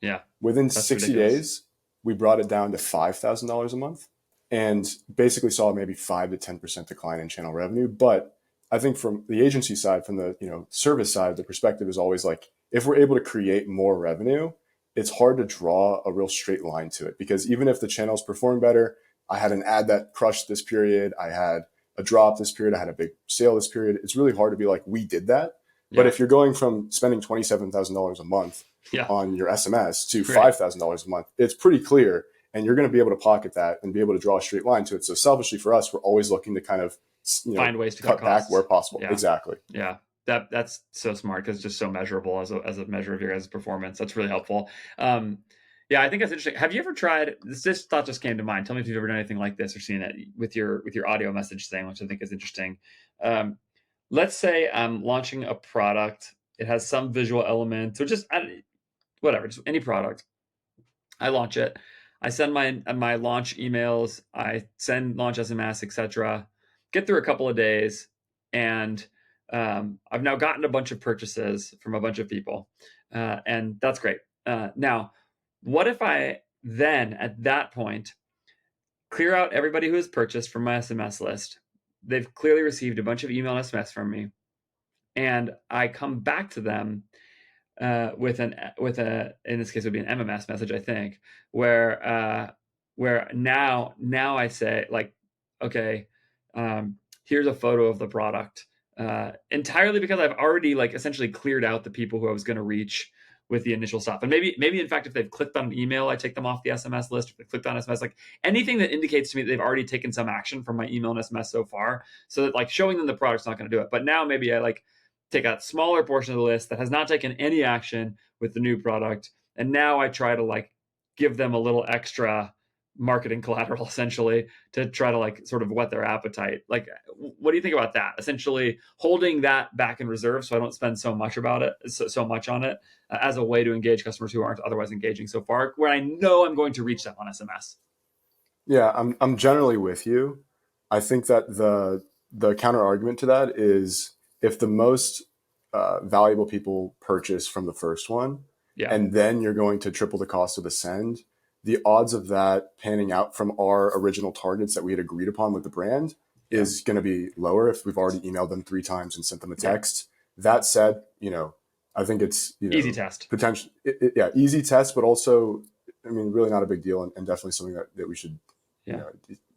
yeah.
Within 60 days, we brought it down to $5,000 a month and basically saw maybe 5 to 10% decline in channel revenue. But I think from the agency side, from the service side, the perspective is always like, if we're able to create more revenue, it's hard to draw a real straight line to it, because even if the channels perform better, I had an ad that crushed this period, I had a drop this period, I had a big sale this period. It's really hard to be like, we did that. Yeah. But if you're going from spending $27,000 a month on your SMS to $5,000 a month, it's pretty clear, and you're going to be able to pocket that and be able to draw a straight line to it. So selfishly for us, we're always looking to kind of
find ways to
cut back where possible. Yeah. Exactly.
Yeah. That's so smart because it's just so measurable as a measure of your guys' performance. That's really helpful. Um, yeah, I think that's interesting. Have you ever tried this? Thought just came to mind. Tell me if you've ever done anything like this or seen it with your audio message thing, which I think is interesting. Um, let's say I'm launching a product. It has some visual element, or just whatever, just any product. I launch it. I send my launch emails. I send launch SMS, etc. Get through a couple of days, and I've now gotten a bunch of purchases from a bunch of people, and that's great. Now, what if I then at that point clear out everybody who has purchased from my SMS list? They've clearly received a bunch of email and SMS from me, and I come back to them with a in this case it would be an MMS message, I think, where now I say like, okay, here's a photo of the product, entirely because I've already like essentially cleared out the people who I was going to reach with the initial stuff. And maybe in fact, if they've clicked on an email, I take them off the SMS list. If they clicked on SMS, like anything that indicates to me that they've already taken some action from my email and SMS so far, so that like showing them the product's not going to do it. But now maybe I like take a smaller portion of the list that has not taken any action with the new product, and now I try to like give them a little extra marketing collateral essentially to try to like sort of whet their appetite. Like, what do you think about that? Essentially holding that back in reserve so I don't spend so much about it, so much on it, as a way to engage customers who aren't otherwise engaging so far, where I know I'm going to reach them on SMS.
Yeah, I'm generally with you. I think that the counter argument to that is if the most valuable people purchase from the first one,
Yeah,
and then you're going to triple the cost of the send, the odds of that panning out from our original targets that we had agreed upon with the brand
yeah,
is going to be lower if we've already emailed them 3 times and sent them a
yeah.
text. That said, I think it's
Easy test.
potential, yeah, easy test, but also, I mean, really not a big deal, and definitely something that we should you
Yeah,
know,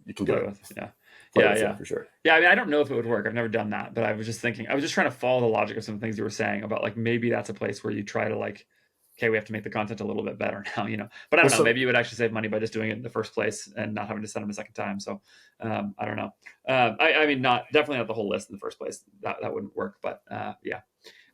you can do
play
it.
with. Yeah,
Play
yeah,
with, yeah,
yeah.
for sure.
Yeah, I mean, I don't know if it would work. I've never done that, but I was just thinking, I was just trying to follow the logic of some things you were saying about like maybe that's a place where you try to like, okay, we have to make the content a little bit better now, you know. But I
Well,
don't know,
so
maybe you would actually save money by just doing it in the first place and not having to send them a second time. So I don't know. I mean, not definitely not the whole list in the first place. That wouldn't work. But yeah.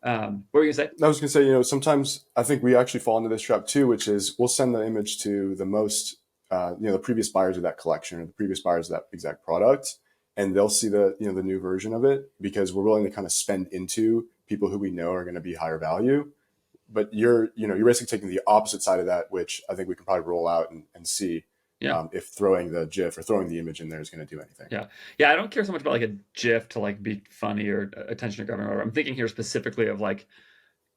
What were you gonna say?
I was going to say, sometimes I think we actually fall into this trap too, which is we'll send the image to the most, the previous buyers of that collection or the previous buyers of that exact product, and they'll see the new version of it because we're willing to kind of spend into people who we know are going to be higher value. But you're basically taking the opposite side of that, which I think we can probably roll out and see
Yeah.
if throwing the GIF or throwing the image in there is going to do anything.
Yeah. Yeah. I don't care so much about like a GIF to like be funny or attention to grabbing or whatever. I'm thinking here specifically of like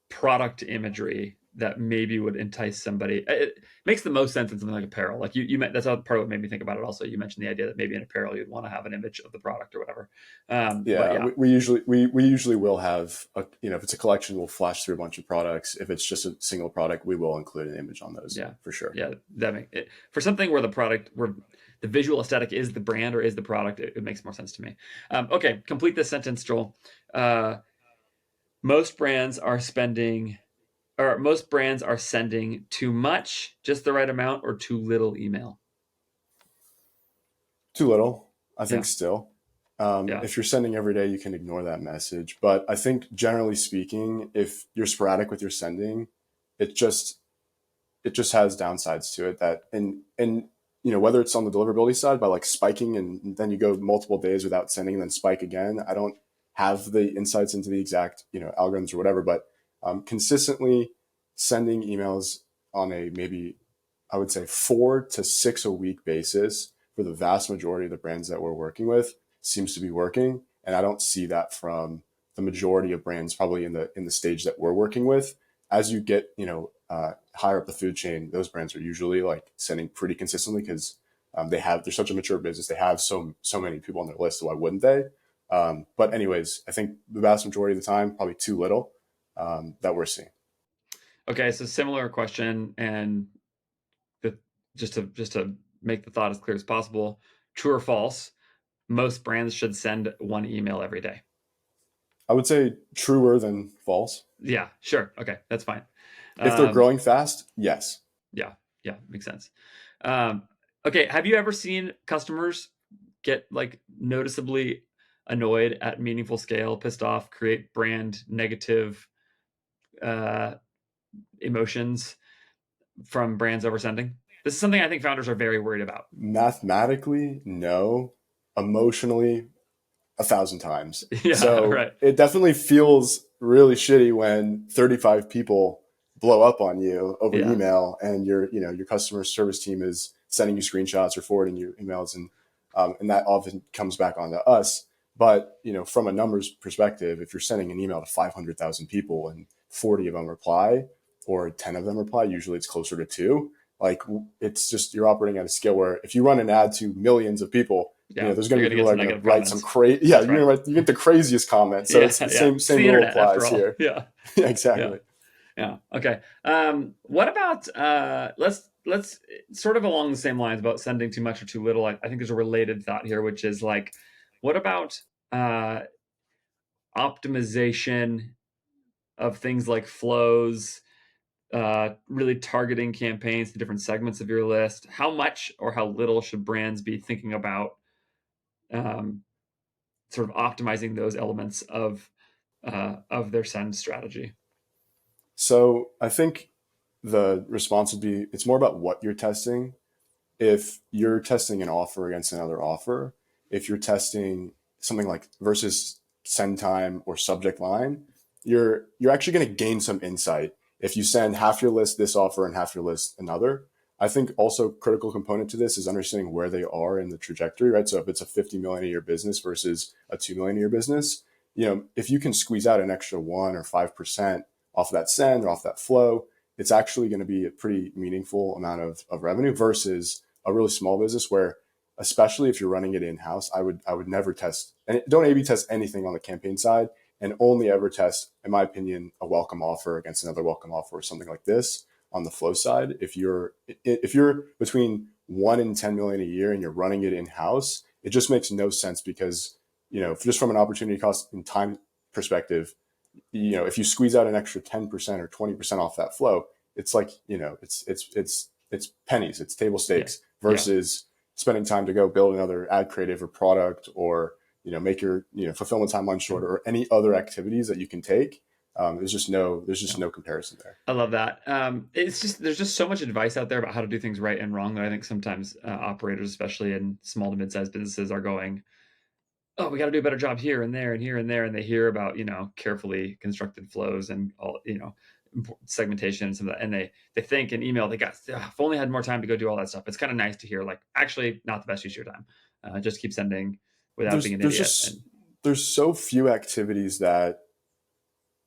product imagery that maybe would entice somebody. It makes the most sense in something like apparel. Like you meant that's part of what made me think about it. Also, you mentioned the idea that maybe in apparel you'd want to have an image of the product or whatever. But
Yeah,
yeah,
we usually will have if it's a collection, we'll flash through a bunch of products. If it's just a single product, we will include an image on those
yeah,
for sure.
yeah. That make it for something where the visual aesthetic is the brand or is the product. It makes more sense to me. Okay, complete this sentence, Joel. Uh, most brands are spending or most brands are sending too much, just the right amount, or too little email.
Too little, I think.
Yeah,
Still,
yeah,
if you're sending every day, you can ignore that message. But I think generally speaking, if you're sporadic with your sending, it just it just has downsides to it that and whether it's on the deliverability side by like spiking and then you go multiple days without sending and then spike again. I don't have the insights into the exact algorithms or whatever, but consistently sending emails on a maybe I would say 4 to 6 a week basis for the vast majority of the brands that we're working with seems to be working, and I don't see that from the majority of brands probably in the stage that we're working with. As you get higher up the food chain, those brands are usually like sending pretty consistently because they're such a mature business. They have so many people on their list, so why wouldn't they? But anyways, I think the vast majority of the time, probably too little that we're seeing.
okay. So similar question, and the, just to make the thought as clear as possible. True or false? Most brands should send one email every day.
I would say truer than false.
Yeah, sure. Okay, that's fine.
If they're
Um,
growing fast, yes.
yeah, yeah, makes sense. Um, okay, have you ever seen customers get like noticeably annoyed at meaningful scale, pissed off, create brand negative uh, emotions from brands oversending? This is something I think founders are very worried about.
Mathematically, no. Emotionally, 1,000 times.
Yeah,
So
right.
it definitely feels really shitty when 35 people blow up on you over
Yeah,
email, and your customer service team is sending you screenshots or forwarding you emails, and that often comes back onto us. But from a numbers perspective, if you're sending an email to 500,000 people and 40 of them reply, or 10 of them reply, usually it's closer to two. Like, it's just, you're operating at a scale where if you run an ad to millions of people,
yeah.
there's going
You're
to be
gonna
people
get
that are
some
going to
negative
write some
comments.
crazy, yeah,
That's
you're
right.
going to you get the craziest comment. So
Yeah,
it's the
yeah.
same
It's the
rule
internet after
applies
all.
here.
Yeah,
Yeah,
yeah.
exactly.
Yeah. Okay. What about let's sort of along the same lines about sending too much or too little. I think there's a related thought here, which is like, what about uh, optimization of things like flows, really targeting campaigns to different segments of your list? How much or how little should brands be thinking about um, sort of optimizing those elements of their send strategy?
So I think the response would be, it's more about what you're testing. If you're testing an offer against another offer, if you're testing something like versus send time or subject line, you're actually going to gain some insight if you send half your list this offer and half your list another. I think also critical component to this is understanding where they are in the trajectory, right? So if it's a 50 million a year business versus a 2 million a year business, if you can squeeze out an extra 1 or 5% off of that send or off that flow, it's actually going to be a pretty meaningful amount of revenue versus a really small business where, especially if you're running it in house, I would never test, and don't A/B test anything on the campaign side, and only ever test, in my opinion, a welcome offer against another welcome offer or something like this on the flow side. If you're between 1 and 10 million a year and you're running it in house, it just makes no sense because just from an opportunity cost and time perspective, if you squeeze out an extra 10% or 20% off that flow, it's like, it's pennies, it's table
Yeah,
stakes
yeah.
versus spending time to go build another ad creative or product, or make your fulfillment timeline shorter, or any other activities that you can take. There's just
Yeah.
no comparison there.
I love that. It's just there's just so much advice out there about how to do things right and wrong that I think sometimes operators, especially in small to mid-sized businesses, are going, "Oh, we got to do a better job here and there and here and there," and they hear about carefully constructed flows and all segmentation and some of that, and they think in email they got, "Ugh, if only I had more time to go do all that stuff." It's kind of nice to hear like actually not the best use of your time. Just keep sending without being
There's
an
there's
idiot.
just
And
there's so few activities that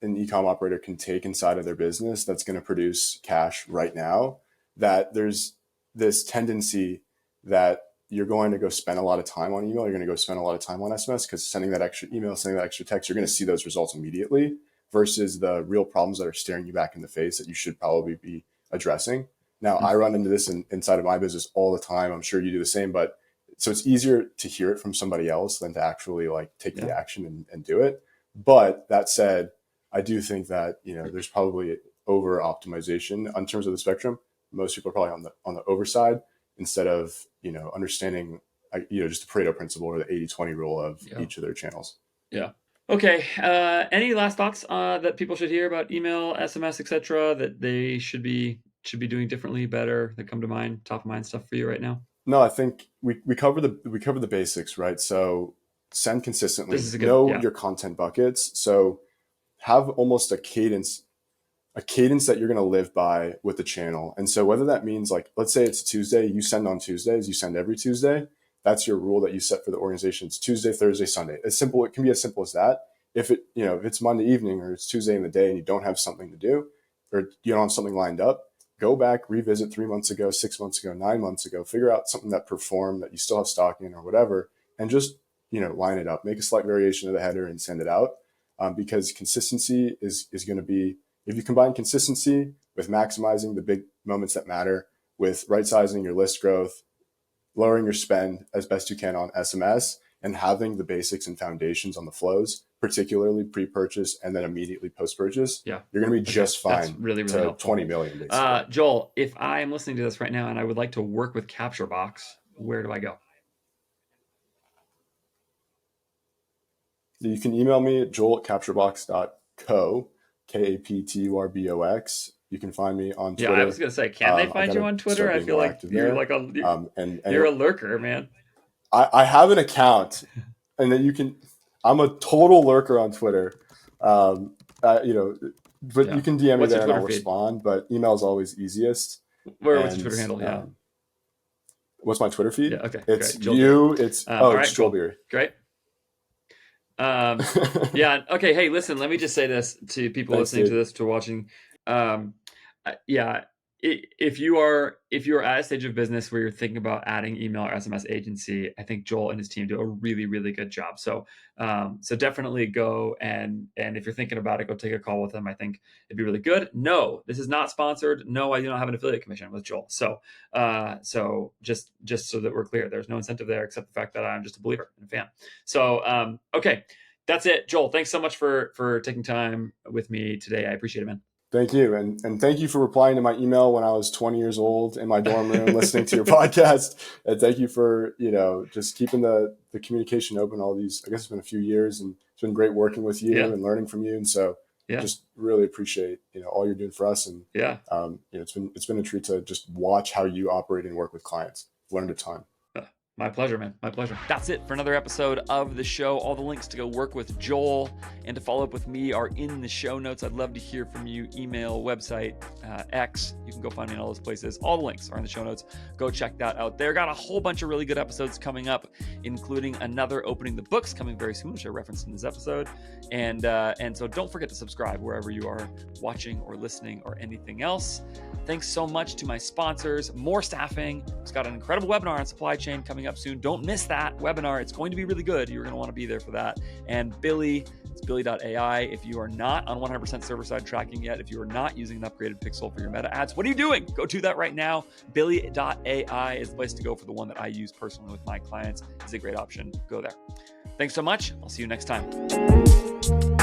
an e-com operator can take inside of their business that's going to produce cash right now, that there's this tendency that you're going to go spend a lot of time on email, you're going to go spend a lot of time on SMS, because sending that extra email, sending that extra text, you're going to see those results immediately versus the real problems that are staring you back in the face that you should probably be addressing. Now, I run into this inside of my business all the time. I'm sure you do the same, but so it's easier to hear it from somebody else than to actually like take the
yeah,
action and do it. But that said, I do think that there's probably over optimization in terms of the spectrum. Most people are probably on the overside instead of understanding just the Pareto principle or the 80-20 rule of
yeah,
each of their channels.
yeah. Okay. Any last thoughts that people should hear about email, SMS, etc. that they should be doing differently, better, that come to mind, top of mind stuff for you right now?
No, I think we cover the basics, right? So send
This
consistently,
is a good,
know
yeah,
your content buckets. So have almost a cadence that you're going to live by with the channel. And so whether that means, like, let's say it's Tuesday, you send on Tuesdays, you send every Tuesday. That's your rule that you set for the organization. It's Tuesday, Thursday, Sunday. It can be as simple as that. If it's Monday evening or it's Tuesday in the day and you don't have something to do, or you don't have something lined up, go back, revisit 3 months ago, 6 months ago, 9 months ago, figure out something that performed that you still have stock in or whatever, and just, line it up, make a slight variation of the header and send it out. Because consistency is going to be, if you combine consistency with maximizing the big moments that matter, with right sizing your list growth, lowering your spend as best you can on SMS, and having the basics and foundations on the flows, particularly pre-purchase and then immediately post-purchase,
yeah.
you're going to be
Okay,
just
that's
fine
really really
to
helpful.
20 million basically.
Joel, if I am listening to this right now and I would like to work with KAPTURBOX, where do I go?
You can email me at joel@capturebox.co, KAPTURBOX. You can find me on
Yeah, I was
Twitter.
gonna say, can they
I
find
got
you
to
on Twitter?
start
I
being
feel
more
like
active
you're
there.
like a
And
you're a lurker, man.
I have an account, and then you can. I'm a total lurker on Twitter. You know, but
Yeah.
you can DM me
What's your
there and
Twitter
I'll
feed?
respond. But email is always easiest.
What's your
And
Twitter handle? Yeah.
what's my Twitter
Yeah.
feed?
Okay.
It's
Great. Joel Beery.
you. It's
All
it's
right.
Joel
Cool.
Biery.
Great. Yeah. Okay. Hey, listen, let me just say this to people
Thanks,
listening to
dude.
this, to watching. Um, yeah, if you are at a stage of business where you're thinking about adding email or SMS agency, I think Joel and his team do a really, really good job. So, so definitely go and if you're thinking about it, go take a call with him. I think it'd be really good. No, this is not sponsored. No, I do not have an affiliate commission with Joel. So, so just so that we're clear, there's no incentive there except the fact that I'm just a believer and a fan. So, okay. That's it. Joel, thanks so much for taking time with me today. I appreciate it, man.
Thank you. And thank you for replying to my email when I was 20 years old in my dorm room listening to your podcast. And thank you for, just keeping the communication open all these, I guess it's been a few years, and it's been great working with you
Yeah.
and learning from you. And so
Yeah.
just really appreciate, all you're doing for us. And,
Yeah.
it's been a treat to just watch how you operate and work with clients one at a time.
My pleasure, man. My pleasure. That's it for another episode of the show. All the links to go work with Joel and to follow up with me are in the show notes. I'd love to hear from you. Email, website, X. You can go find me in all those places. All the links are in the show notes. Go check that out there. Got a whole bunch of really good episodes coming up, including another opening the books coming very soon, which I referenced in this episode. And so don't forget to subscribe wherever you are watching or listening or anything else. Thanks so much to my sponsors. More Staffing. It's got an incredible webinar on supply chain coming up soon. Don't miss that webinar. It's going to be really good. You're going to want to be there for that. And Billy, it's Billy.ai. If you are not on 100% server-side tracking yet, if you are not using an upgraded pixel for your meta ads, what are you doing? Go do that right now. Billy.ai is the place to go for the one that I use personally with my clients. It's a great option. Go there. Thanks so much. I'll see you next time.